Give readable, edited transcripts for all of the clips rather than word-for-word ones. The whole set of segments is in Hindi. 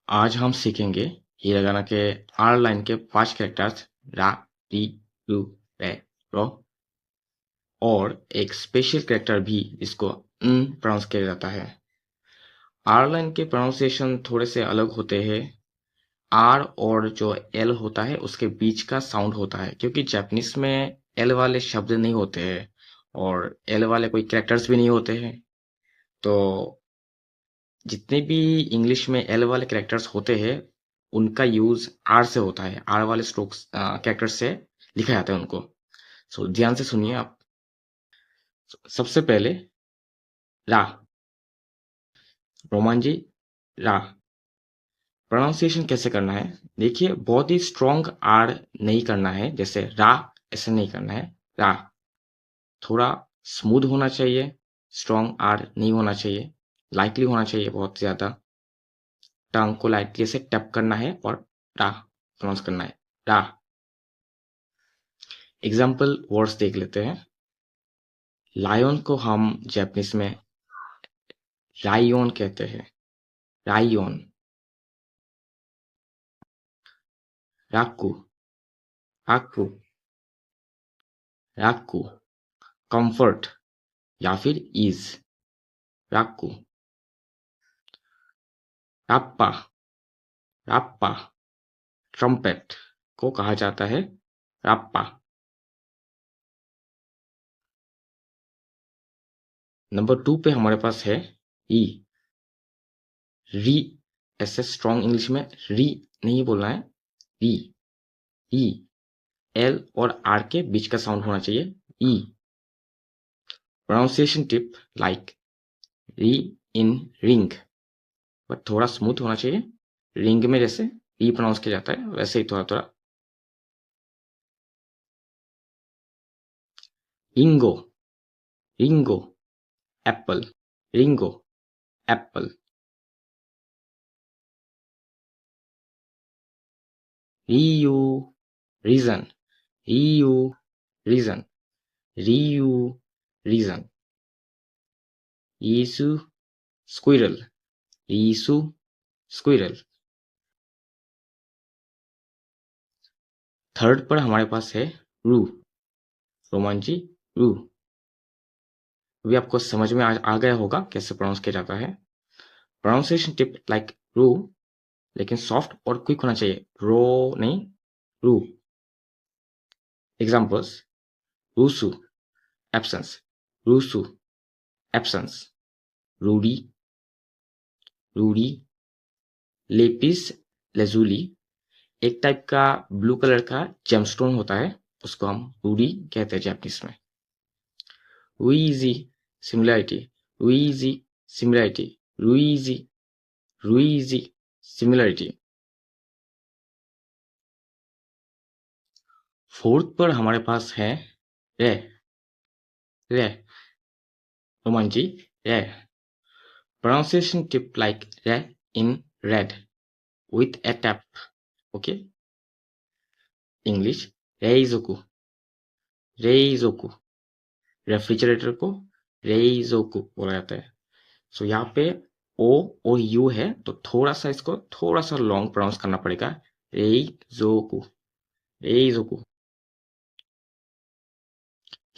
आज हम सीखेंगे हिरागाना के आर लाइन के 5 कैरेक्टर्स रा, री, रु, रे, रो और एक स्पेशल कैरेक्टर भी जिसको प्रोनाउंस किया जाता है। आर लाइन के प्रोनाउंसिएशन थोड़े से अलग होते हैं। आर और जो एल होता है उसके बीच का साउंड होता है, क्योंकि जापानीज में एल वाले शब्द नहीं होते हैं और एल वाले कोई कैरेक्टर्स भी नहीं होते हैं। तो जितने भी इंग्लिश में एल वाले कैरेक्टर्स होते हैं उनका यूज आर से होता है, आर वाले स्ट्रोक्स कैरेक्टर्स से लिखा जाता है उनको। सो ध्यान से सुनिए आप। सबसे पहले रा, रोमान जी, रा। प्रोनाउंसिएशन कैसे करना है? देखिए, बहुत ही स्ट्रॉन्ग आर नहीं करना है, जैसे रा ऐसे नहीं करना है। रा थोड़ा स्मूथ होना चाहिए, स्ट्रॉन्ग आर नहीं होना चाहिए, लाइटली होना चाहिए बहुत ज्यादा। टंग को लाइटली से टैप करना है और रा प्रोनाउंस करना है, रा। एग्जाम्पल वर्ड्स देख लेते हैं। लायन को हम जापानीज में राइयोन कहते हैं, राइयोन। राकू, राकू, राकू। कंफर्ट या फिर ईज, राकू। राप्पा, राप्पा। ट्रम्पेट को कहा जाता है राप्पा। नंबर 2 पे हमारे पास है ई, री। ऐसे स्ट्रॉन्ग इंग्लिश में री नहीं बोलना है, री। ई, एल और आर के बीच का साउंड होना चाहिए, ई। प्रोनाउंसिएशन टिप लाइक री इन रिंग, बट थोड़ा स्मूथ होना चाहिए। रिंग में जैसे री प्रोनाउंस किया जाता है वैसे ही थोड़ा थोड़ा। रिंगो, रिंगो। एप्पल, रिंगो, एप्पल। रियू, रीजन, रियू, रीजन, रियू, रीजन। रीसू, स्क्विरल, रीसू, स्क्विरल। थर्ड पर हमारे पास है रू, रोमान जी, रू। अभी आपको समझ में आ गया होगा कैसे प्रोनाउंस किया जाता है। प्रोनाउंसिएशन टिप लाइक रू, लेकिन सॉफ्ट और क्विक होना चाहिए, रो नहीं, रू। एग्जाम्पल्स, रूसू, एब्सेंस, रूसू, एब्सेंस। रूडी, रूडी। लेपिस लेजुली एक टाइप का ब्लू कलर का जेमस्टोन होता है, उसको हम रूडी कहते हैं जापानीज में। रुइजी, सिमिलरिटी, रुइजी, सिमिलरिटी, रुइजी, रुइजी, सिमिलरिटी। फोर्थ पर हमारे पास है रे, रे, रोमान जी, रे। Pronunciation tip like re in red with a tap, okay? English, रेइजोकु, रेइजोकु। रेफ्रिजरेटर को रेइजोकु बोला जाता है। सो यहाँ पे ओ और यू है, तो थोड़ा सा इसको थोड़ा सा लॉन्ग प्रोनाउंस करना पड़ेगा, रेइजोकु, रेइजोकु।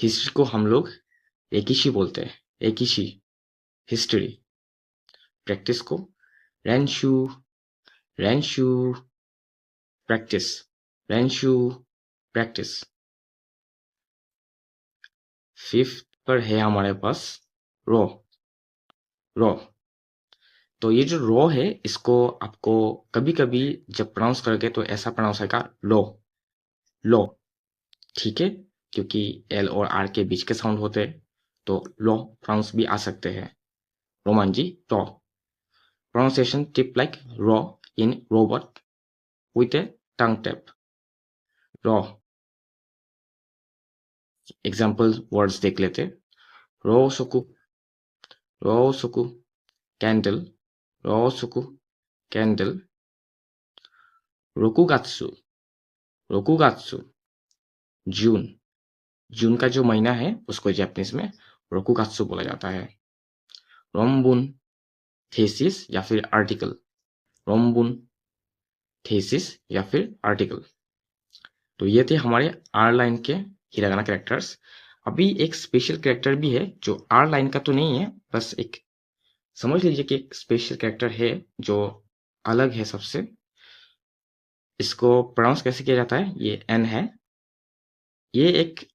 हिस्ट्री को हम लोग एकिशी बोलते हैं, एकिशी, हिस्ट्री। प्रैक्टिस को रेंशु, रेंशु, प्रैक्टिस, रेंशु, प्रैक्टिस। फिफ्थ पर है हमारे पास रो, रो। तो ये जो रो है इसको आपको कभी कभी जब प्रोनाउंस करोगे तो ऐसा प्रोनाउंस होगा लो, लो, ठीक है? क्योंकि एल और आर के बीच के साउंड होते हैं, तो लो प्रोनाउंस भी आ सकते हैं। रोमान जी, रो। प्रोनाउंसिएशन टिप लाइक रो in robot with a tongue tap, रो। एग्जाम्पल वर्ड्स देख लेते। रो सोकु, रो सोकु। कैंडल, रो सोकु, कैंडल। रोकुगात्सु, रोकुगात्सु, जून। जून का जो महीना है उसको जापानीज में रोकुगात्सु बोला जाता है। रोम्बुन, थेसिस या फिर आर्टिकल, रोम्बुन, थीसिस या फिर आर्टिकल। तो ये थे हमारे आर लाइन के हिरागाना कैरेक्टर्स। अभी एक स्पेशल कैरेक्टर भी है जो आर लाइन का तो नहीं है, बस एक समझ लीजिए कि एक स्पेशल कैरेक्टर है जो अलग है सबसे। इसको प्रोनाउंस कैसे किया जाता है, ये एन है। ये एक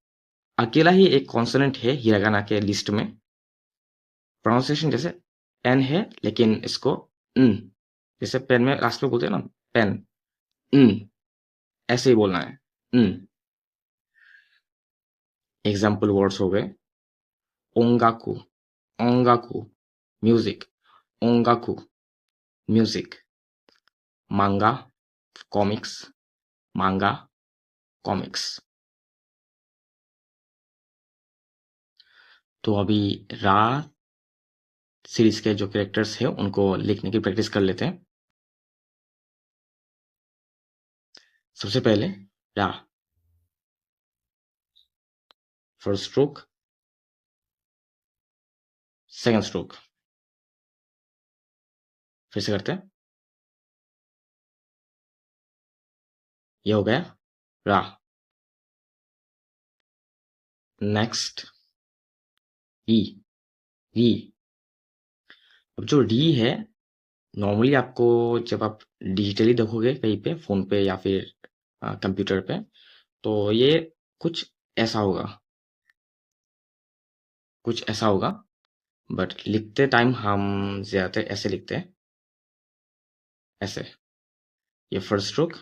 अकेला ही एक कॉन्सोनेंट है हिरागाना के लिस्ट में। प्रोनाउंसिएशन जैसे एन है, लेकिन इसको न, जैसे पेन में लास्ट में बोलते हैं ना पेन, न, ऐसे ही बोलना है, न। एग्जाम्पल वर्ड्स हो गए ओंगाकू, ओंगाकू म्यूजिक, ओंगाकू म्यूजिक। मांगा कॉमिक्स, मांगा कॉमिक्स। तो अभी रा सीरीज के जो कैरेक्टर्स हैं उनको लिखने की प्रैक्टिस कर लेते हैं। सबसे पहले रा, फर्स्ट स्ट्रोक, सेकंड स्ट्रोक। फिर से करते हैं, ये हो गया रा। नेक्स्ट ई, री। अब जो री है, नॉर्मली आपको जब आप डिजिटली देखोगे कहीं पे फोन पे या फिर कंप्यूटर पे, तो ये कुछ ऐसा होगा, कुछ ऐसा होगा। बट लिखते टाइम हम ज्यादातर ऐसे लिखते हैं, ऐसे। ये फर्स्ट स्ट्रोक,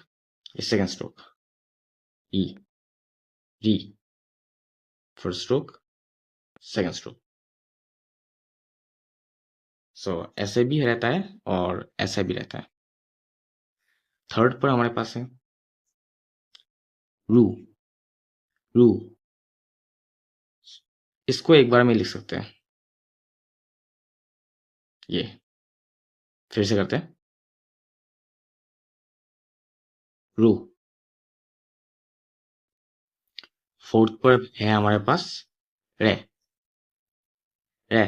ये सेकंड स्ट्रोक, ई, री, फर्स्ट स्ट्रोक, सेकंड स्ट्रोक। सो ऐसे भी रहता है और ऐसा भी रहता है। थर्ड पर हमारे पास है रू, रू। इसको एक बार में लिख सकते हैं, ये। फिर से करते हैं, रू। फोर्थ पर है हमारे पास रे, रे,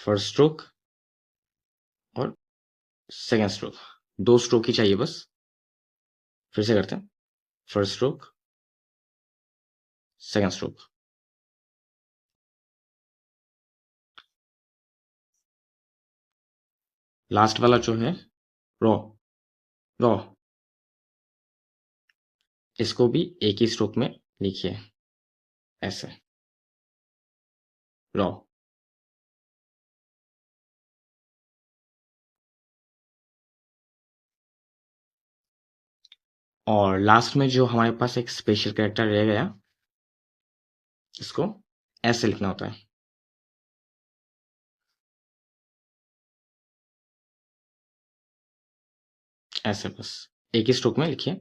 फर्स्ट स्ट्रोक और सेकंड स्ट्रोक। दो स्ट्रोक ही चाहिए बस। फिर से करते हैं, first stroke, second stroke. Last वाला जो है रॉ, रॉ, इसको भी एक ही स्ट्रोक में लिखिए, ऐसे, रॉ। और लास्ट में जो हमारे पास एक स्पेशल कैरेक्टर रह गया, इसको ऐसे लिखना होता है, ऐसे बस एक ही स्ट्रोक में लिखिए,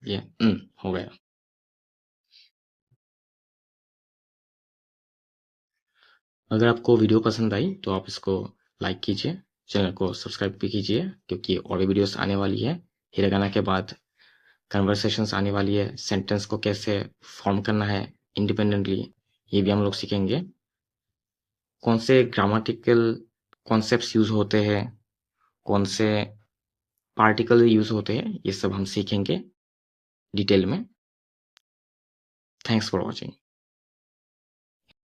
ये हो गया। अगर आपको वीडियो पसंद आई तो आप इसको लाइक कीजिए, चैनल को सब्सक्राइब भी कीजिए, क्योंकि और भी वीडियोस आने वाली है। हिरागाना के बाद कन्वर्सेशंस आने वाली है, सेंटेंस को कैसे फॉर्म करना है इंडिपेंडेंटली, ये भी हम लोग सीखेंगे। कौन से ग्रामेटिकल कॉन्सेप्ट्स यूज होते हैं, कौन से पार्टिकल यूज होते हैं, ये सब हम सीखेंगे डिटेल में। Thanks for watching.